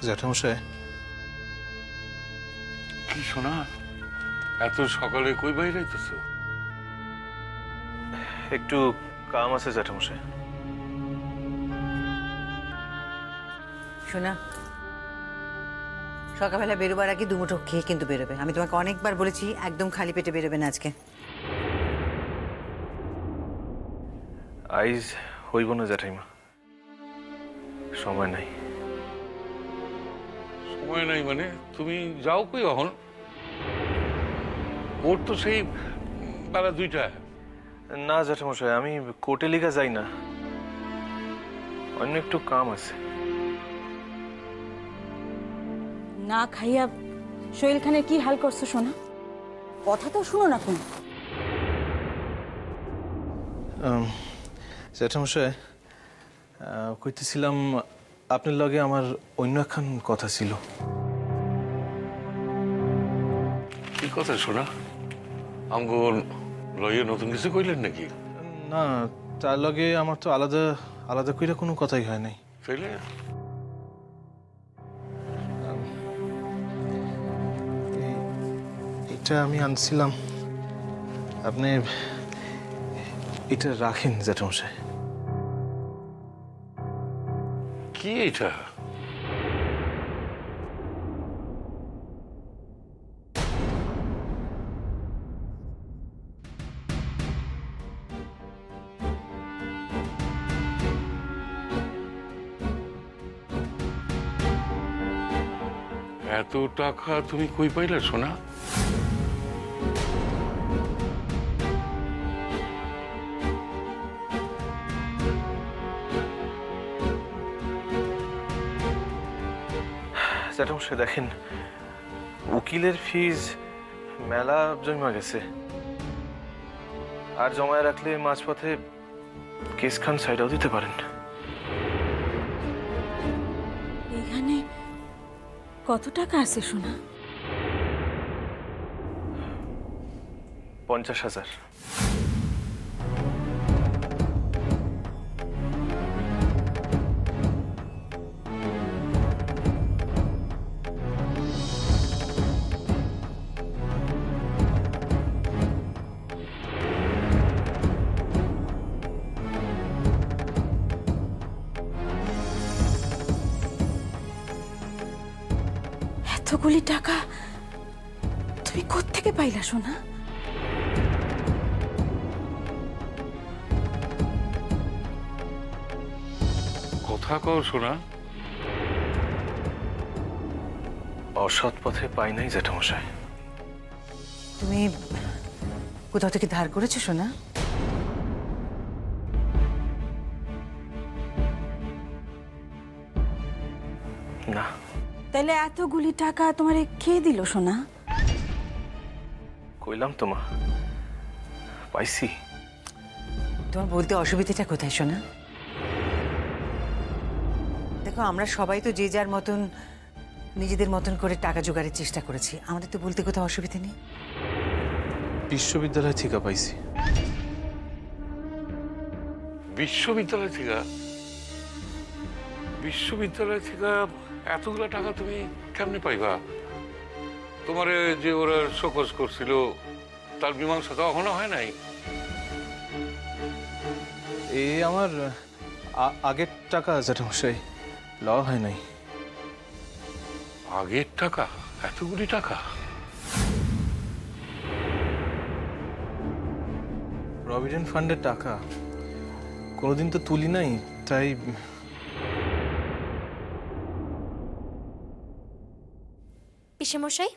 জ্যাঠামশাই, কি শোনা, এত সকালে কই বাইরে যাইতেছো? একটু কাম আছে জ্যাঠামশাই। শোনা, সকালবেলা বেরোবার আগে দুমুঠো খেয়ে কিন্তু বেরোবে। আমি তোমাকে অনেকবার বলেছি একদম খালি পেটে বেরোবে না আজকে। আইজ হইব না জ্যাঠাইমা, সময় নাই। সময় নাই মানে? তুমি যাও কই এখন? ওর তো সেই বেলা 2টা। না জ্যাঠামশাই, আমি কোর্টে লিগা যাই না, অন্য একটু কাম আছে। না খাইয়া সোহেল খানের কি হাল করছো শোনা? কথা তো শুনো না কোনো। জ্যাঠামশাই, কইতেছিলাম আপনার লগে আমার অন্য একখান কথা ছিল। কি কথা শোনা? আমগো লইয়ে নতুন কিছু কইলেন নাকি? না, তার লগে আমার তো আলাদা আলাদা কইরা কোনো কথাই হয় নাই। তাইলে এটা আমি আনছিলাম, আপনি এটা রাখেন জ্যাঠামশাই। কি এটা? এত টাকা তুমি কই পাইলে সোনা? জ্যাঠামশাই দেখেন, উকিলের ফিজ মেলা জমা গেছে, আর জমায় রাখলে মাঝপথে কেস খান সাইডাও দিতে পারেন। এখানে কত টাকা আছে শোনা? 50,000। এতগুলি টাকা তুমি কোত্থেকে পাইলা শোনা? কথা কও সোনা। অসৎ পথে পাই নাই জ্যাঠামশাই। তুমি কোথাও থেকে ধার করেছো শোনা? না। তাইলে এতগুলি টাকা তোমারে কে দিল শোনা? কইলাম তো মা, পাইছি। তোমার বলতে অসুবিধাটা কোথায় শোনা? দেখো, আমরা সবাই তো যে যার মতন নিজেদের মতন করে টাকা জোগাড়ের চেষ্টা করেছি, আমাদের তো বলতে কোথাও অসুবিধা নেই। বিশ্ববিদ্যালয় থেকে পাইছি। বিশ্ববিদ্যালয় থেকে? বিশ্ববিদ্যালয় থেকে এতগুলো টাকা তুমি কেমনে পাইবা? তোমারে যে ওরা শোকজ করছিল তার মীমাংসা তো এখনো হয় নাই। এই আমার আগের টাকা জ্যাঠামশাই, লওয়া হয় নাই। আগের টাকা? এতগুলি টাকা? প্রভিডেন্ট ফান্ডের টাকা কোনোদিন তো তুলি নাই, তাই পিসেমশাই,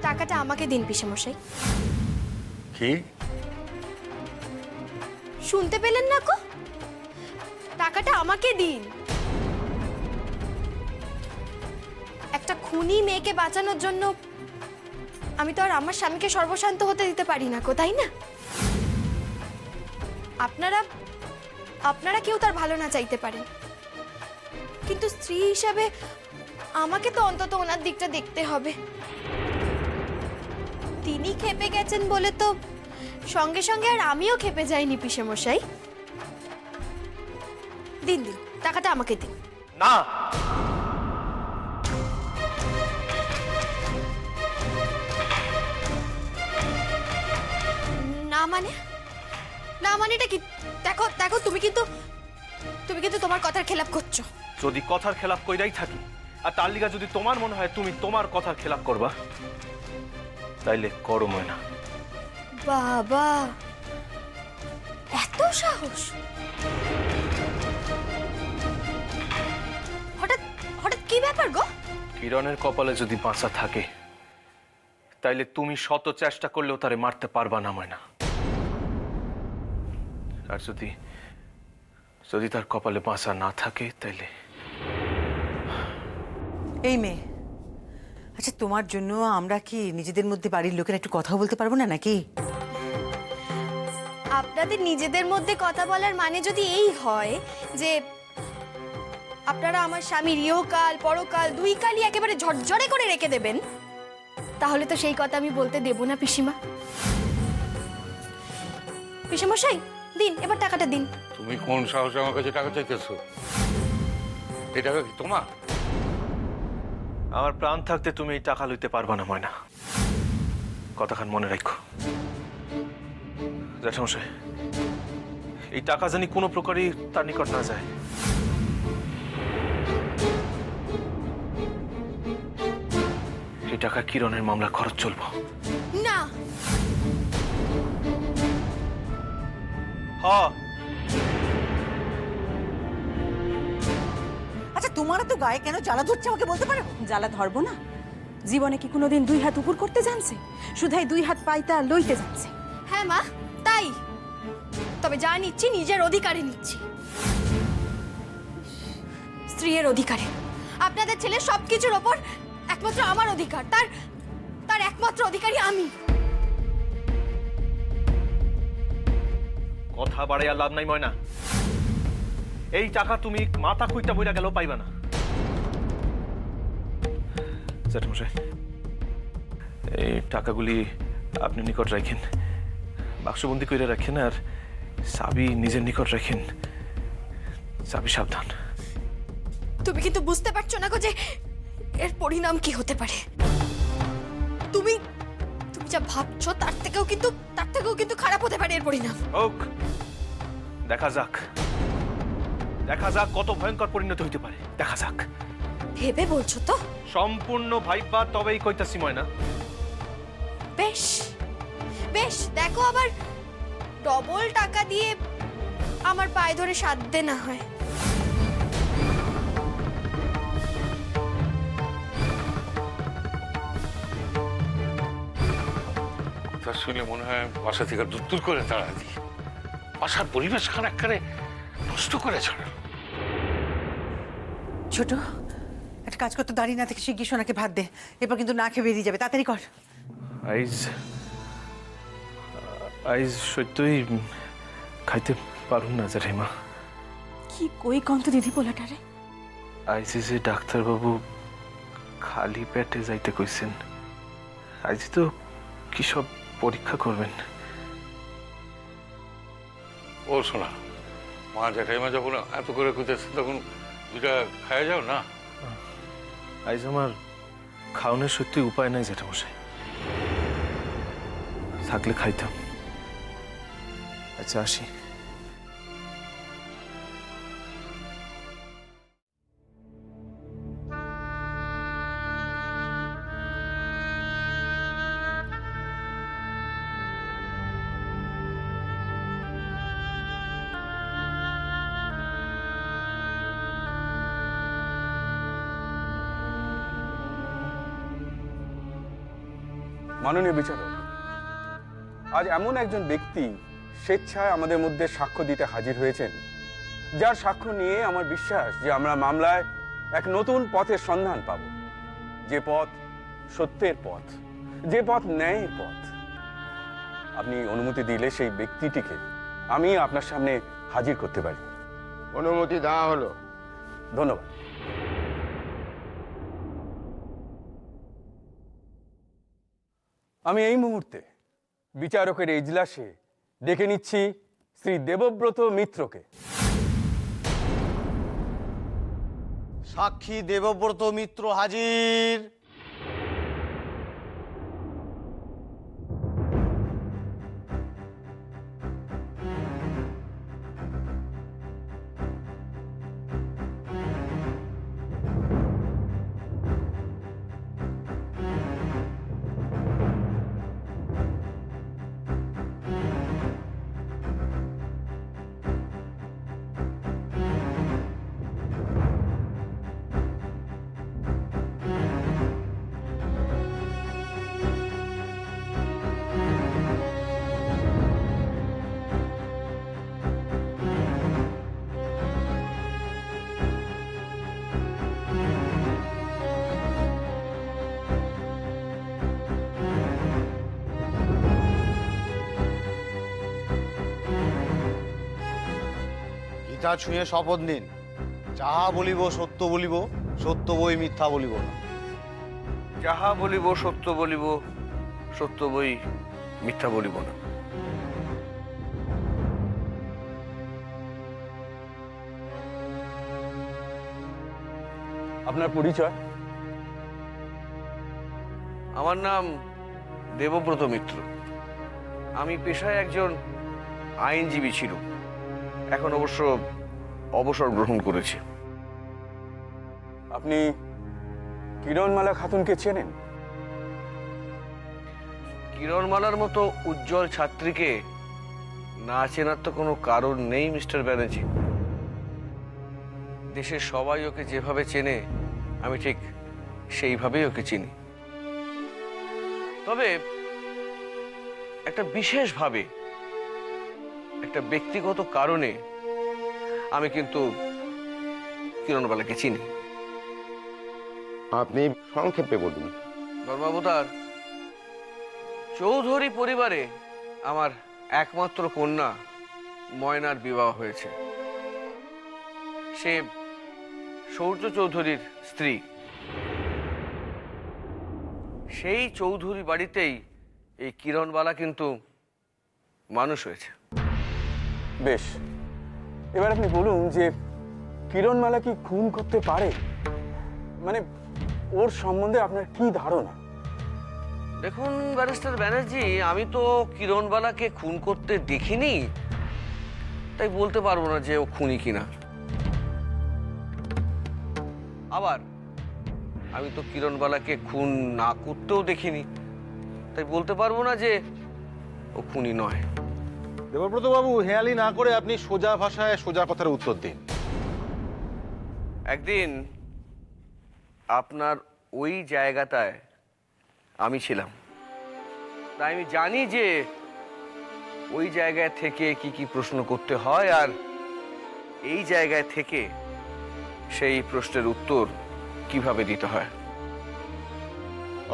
টাকাটা আমাকে দিন পিসেমশাই। কি? শুনতে পেলেন না কো? টাকাটা আমাকে দিন। একটা খুনি মেয়েকে বাঁচানোর জন্য আমি তো আর আমার স্বামীকে সর্বশান্ত হতে দিতে পারি না, তাই না? আপনারা আপনারা কেউ তার ভালো না চাইতে পারেন, কিন্তু স্ত্রী হিসাবে আমাকে তো অন্তত ওনার দিকটা দেখতে হবে। তিনি খেপে গেছেন বলে তো সঙ্গে সঙ্গে আর আমিও খেপে যাইনি পিসেমশাই। দিন দিন, টাকাটা আমাকে দিন। না, না মানে? না মানেটা কি? দেখো দেখো, তুমি কিন্তু তোমার কথার খেলাপ করছো। যদি কথার খেলাপ কইরাই থাকি আর তার লিগা যদি তোমার মনে হয় তুমি তোমার কথার খেলাপ করবা, তাইলে করো ময়না। বাবা, এত সাহস! হঠাৎ হঠাৎ কি ব্যাপার গো? কিরণের কপালে যদি বাঁচা থাকে তাইলে তুমি শত চেষ্টা করলেও তারে মারতে পারবা না ময়না। আর যদি যদি তার কপালে বাঁচা না থাকে তাইলে এই মেয়ে, আচ্ছা তোমার জন্য আমরা কি নিজেদের মধ্যে বাড়ির লোকেরা একটু কথা বলতে পারবো না নাকি? আপনাদের নিজেদের মধ্যে কথা বলার মানে যদি এই হয় যে আপনারা আমার স্বামীর ইহকাল পরকাল দুই কালই একেবারে ঝরঝরে করে রেখে দেবেন, তাহলে তো সেই কথা আমি বলতে দেব না পিসিমা। পিসিমশাই, দিন এবার টাকাটা দিন। তুমি কোন সাহসে আমার কাছে টাকা চাইতেছো? এই টাকা কি তোমার? আমার প্রাণ থাকতে তুমি এই টাকা লইতে পারবা না ময়না, কথাখান মনে রাখো। জ্যাঠামশাই, এই টাকা জানি কোনো প্রকারই তার নিকট না যায়। এই টাকা কিরণের মামলা খরচ চলবো না, হ্যাঁ। আচ্ছা তোমার তো গায়ে কেন জ্বালা ধরছে আমাকে বলতে পারো? জ্বালা ধরবো না? জীবনে কি কোনোদিন দুই হাত উপর করতে জানছে? শুধাই দুই হাত পাইতে আর লইতে জানছে। হ্যাঁ মা, তাই। তবে যা নিচ্ছি নিজের অধিকারে নিচ্ছি, স্ত্রীর অধিকারে। আপনাদের ছেলে সবকিছুর ওপর একমাত্র আমার অধিকার, তার একমাত্র অধিকারী আমি। কথা বাড়াইয়া লাভ নাই ময়না, এই টাকা তুমি মাথা খুইটা বইরা গেলেও পাইবা না। জ্যাঠামশাই, এই টাকাগুলি আপনি নিকট রাখেন, বাক্সবন্দি করে রাখেন, আর চাবি নিজের নিকট রাখেন। চাবি সাবধান। তুমি কিন্তু বুঝতে পারছো না গো যে এর পরিণাম কি হতে পারে। তুমি যা ভাবছো তার থেকেও কিন্তু খারাপ হতে পারে এর পরিণাম। হোক, দেখা যাক কত ভয়ঙ্কর পরিণতি হইতে পারে, দেখা যাক। ভেবে বলছো তো? সম্পূর্ণ ভাইবা তবেই কইতাছি ময়না। বেশ বেশ, দেখো আবার ডবল টাকা দিয়ে আমার পায়ে ধরে সাধতে না হয়। তার শুনে মনে হয় বাসা থেকে দূর করে তাড়া দিই। বাসার পরিবেশ খান একেবারে নষ্ট করে ছাড়া। ছোট একটা কাজ করতে দাঁড়িয়ে না থেকে শিগগির সোনাকে ভাত দে, এরপর কিন্তু না খেয়ে বেরিয়ে যাবে, তাড়াতাড়ি কর। আইজ সত্যই খাইতে পারুন না জ্যাঠাইমা। কি কই কন্ত দিদি পোলাটারে? আইজ যে ডাক্তারবাবু খালি পেটে যাইতে কইছেন, আইজ তো কি সব পরীক্ষা করবেন। ও শোনা, মা জ্যাঠাইমা যখন এত করে খুঁজেছে তখন দুটা খাওয়া যাও না। আইজ আমার খাওয়ানোর সত্যি উপায় নাই জ্যাঠামশাই, থাকলে খাইতাম। আচ্ছা আসি। মাননীয় বিচারক, আজ এমন একজন ব্যক্তি স্বেচ্ছায় আমাদের মধ্যে সাক্ষ্য দিতে হাজির হয়েছেন, যার সাক্ষ্য নিয়ে আমার বিশ্বাস যে আমরা মামলায় এক নতুন পথের সন্ধান পাব, যে পথ সত্যের পথ, যে পথ ন্যায়ের পথ। আপনি অনুমতি দিলে সেই ব্যক্তিটিকে আমি আপনার সামনে হাজির করতে পারি। অনুমতি দেওয়া হলো। ধন্যবাদ। আমি এই মুহূর্তে বিচারকের এজলাসে ডেকে নিচ্ছি শ্রী দেবব্রত মিত্রকে। সাক্ষী দেবব্রত মিত্র হাজির। গীতা ছুঁয়ে শপথ নিন, যাহা বলিব সত্য বলিব, সত্য বই মিথ্যা বলিব না। যাহা বলিব সত্য বলিব, সত্য বই মিথ্যা বলিব না। আপনার পরিচয়? আমার নাম দেবব্রত মিত্র। আমি পেশায় একজন আইনজীবী ছিল, এখন অবশ্য অবসর গ্রহণ করেছি। আপনি কিরণমালা খাতুনকে চেনেন? কিরণমালার মতো উজ্জ্বল ছাত্রীকে না চেনার তো কোনো কারণ নেই মিস্টার ব্যানার্জি। দেশের সবাই ওকে যেভাবে চেনে আমি ঠিক সেইভাবেই ওকে চিনি। তবে একটা বিশেষভাবে, একটা ব্যক্তিগত কারণে আমি কিন্তু কিরণবালাকে চিনি। আপনি সংক্ষেপে বলুন। ধর্মাবতার, চৌধুরী পরিবারে আমার একমাত্র কন্যা ময়নার বিবাহ হয়েছে। সে সৌর্য চৌধুরীর স্ত্রী। সেই চৌধুরী বাড়িতেই এই কিরণবালা কিন্তু মানুষ হয়েছে। বেশ, এবার আপনি বলুন যে কিরণমালা কি খুন করতে পারে? মানে ওর সম্বন্ধে আপনার কি ধারণা? দেখুন ব্যারিস্টার ব্যানার্জি, আমি তো কিরণবালাকে খুন করতে দেখিনি, তাই বলতে পারবো না যে ও খুনি কিনা। আবার আমি তো কিরণবালাকে খুন না করতেও দেখিনি, তাই বলতে পারবো না যে ও খুনি নয়। দেবব্রত বাবু, হেয়ালি না করে আপনি সোজা ভাষায় সোজা কথার উত্তর দিন। একদিন আপনার ওই জায়গাটায় আমি ছিলাম, তাই আমি জানি যে ওই জায়গায় থেকে কি কি প্রশ্ন করতে হয়, আর এই জায়গায় থেকে সেই প্রশ্নের উত্তর কিভাবে দিতে হয়।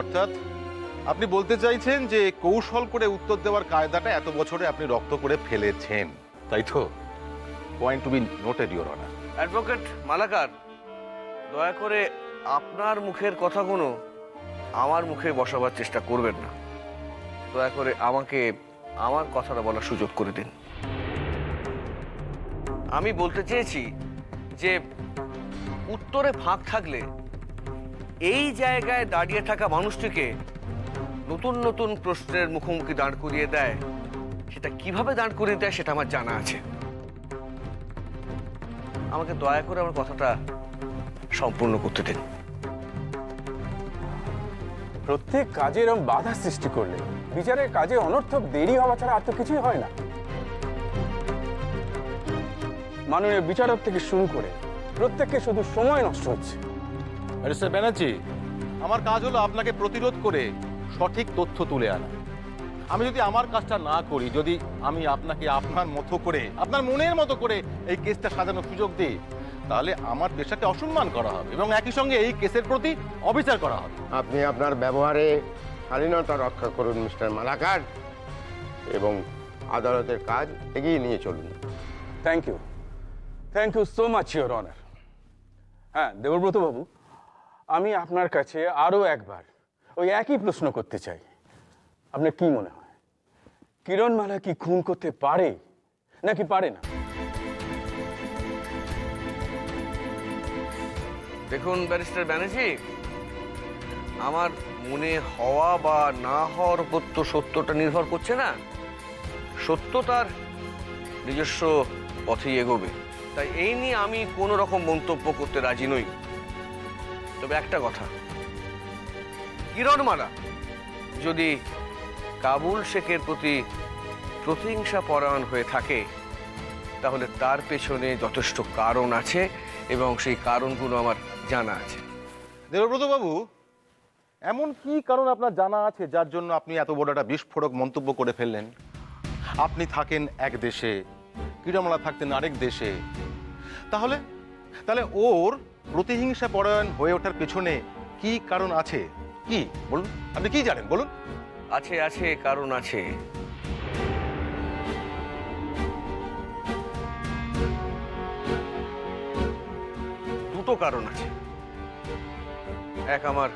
অর্থাৎ আপনি বলতে চাইছেন যে কৌশল করে উত্তর দেওয়ার কায়দাটা এত বছরে আপনি রপ্ত করে ফেলেছেন, তাই তো? Point to be noted, your honour. Advocate Malakar, দয়া করে আপনার মুখের কথাগুলো আমার মুখে বসাবার চেষ্টা করবেন না। দয়া করে আমাকে আমার কথাটা বলার সুযোগ করে দিন। আমি বলতে চেয়েছি যে উত্তরে ফাঁক থাকলে এই জায়গায় দাঁড়িয়ে থাকা মানুষটিকে নতুন নতুন প্রশ্নের মুখোমুখি দাঁড় করিয়ে দেয়। সেটা কিভাবে দাঁড় করিয়ে দেয় সেটা আমার জানা আছে। আমাকে দয়া করে আমার কথাটা সম্পূর্ণ করতে দিন। প্রত্যেক কাজে এরকম বাধা সৃষ্টি করলে বিচারের কাজে অনর্থক দেরি হওয়া ছাড়া আর তো কিছুই হয় না। মাননীয় বিচারক থেকে শুরু করে প্রত্যেককে শুধু সময় নষ্ট হচ্ছে। ব্যারিস্টার ব্যানার্জি, আমার কাজ হলো আপনাকে প্রতিরোধ করে সঠিক তথ্য তুলে আনা। আমি যদি আমার কাজটা না করি, যদি আমি আপনাকে আপনার মতো করে, আপনার মনের মতো করে এই কেসটা সাজানোর সুযোগ দিই, তাহলে আমার পেশাকে অসম্মান করা হবে এবং একই সঙ্গে এই কেসের প্রতি অবিচার করা হবে। আপনি আপনার ব্যবহারে শালীনতা রক্ষা করুন মিস্টার মালাকার, এবং আদালতের কাজ এগিয়ে নিয়ে চলুন। Thank you so much your honour. হ্যাঁ দেবব্রত বাবু, আমি আপনার কাছে আরও একবার ওই একই প্রশ্ন করতে চাই। আপনার কি মনে হয় কিরণমালা কি খুন করতে পারে নাকি পারে না? দেখুন ব্যারিস্টার ব্যানার্জি, আমার মনে হওয়া বা না হওয়ার উপর তো সত্যটা নির্ভর করছে না। সত্য তার নিজস্ব পথেই এগোবে, তাই এই নিয়ে আমি কোনো রকম মন্তব্য করতে রাজি নই। তবে একটা কথা, কিরণমালা যদি কাবুল শেখের প্রতি প্রতিহিংসা পরায়ণ হয়ে থাকে, তাহলে তার পেছনে যথেষ্ট কারণ আছে এবং সেই কারণগুলো আমার জানা আছে। দেবব্রত বাবু, এমন কি কারণ আপনার জানা আছে যার জন্য আপনি এত বড় একটা বিস্ফোরক মন্তব্য করে ফেললেন? আপনি থাকেন এক দেশে, কিরণমালা থাকতেন আরেক দেশে, তাহলে তাহলে ওর প্রতিহিংসা পরায়ণ হয়ে ওঠার পেছনে কি কারণ আছে? কি বলুন, আপনি কি জানেন বলুন। আছে আছে কারণ আছে। দুটো কারণ আছে। এক আমার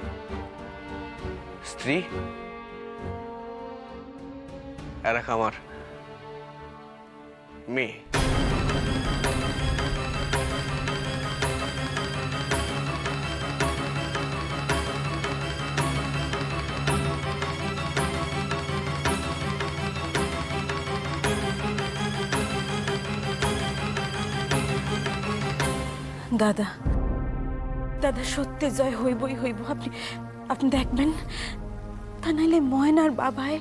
স্ত্রী, আর এক আমার মেয়ে। দাদা, দাদা সত্যি জয় হইবই হইব। আপনি আপনি দেখবেন, তা নাইলে ময়নার বাবায়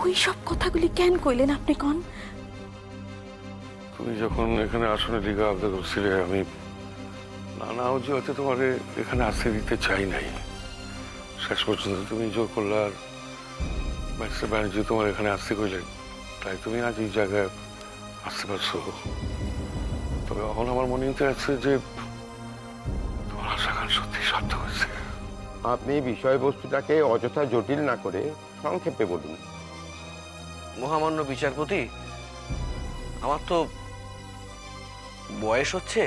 ওই সব কথাগুলি কেন কইলেন আপনি কন? তুমি যখন এখানে আসনে লিগা আবদার করছিলে, আমি নানা অজুহাতে তোমার এখানে আসতে দিতে চাই নাই। শেষ পর্যন্ত তুমি জোর করলে, আর ব্যারিস্টার ব্যানার্জি তোমার এখানে আসতে কইলেন, তাই তুমি আজ এই জায়গায় আসতে পারছো। তবে এখন আমার মনে হতে আছে যে তোমার আশাকান সত্যি সার্থক হয়েছে। আপনি বিষয়বস্তুটাকে অযথা জটিল না করে সংক্ষেপে বলুন। মহামান্য বিচারপতি, আমার তো বয়স হচ্ছে,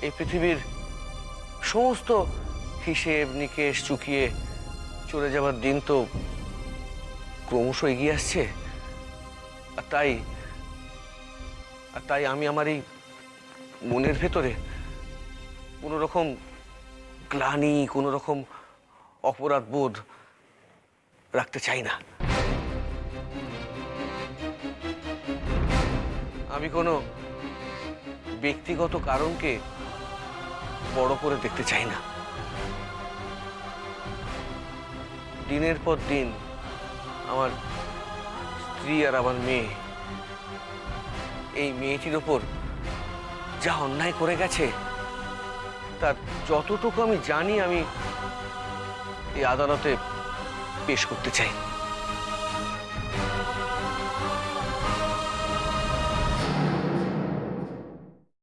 এই পৃথিবীর সমস্ত হিসেব নিকেশ চুকিয়ে চলে যাবার দিন তো ক্রমশ এগিয়ে আসছে। আর তাই আমি আমার এই মনের ভেতরে কোনো রকম গ্লানি, কোনো রকম অপরাধ বোধ রাখতে চাই না। আমি কোনো ব্যক্তিগত কারণকে বড় করে দেখতে চাই না। দিনের পর দিন আমার স্ত্রী আর আমার মেয়ে, এই মেয়েটির ওপর যা অন্যায় করে গেছে, তার যতটুকু আমি জানি আমি এই আদালতে পেশ করতে চাই।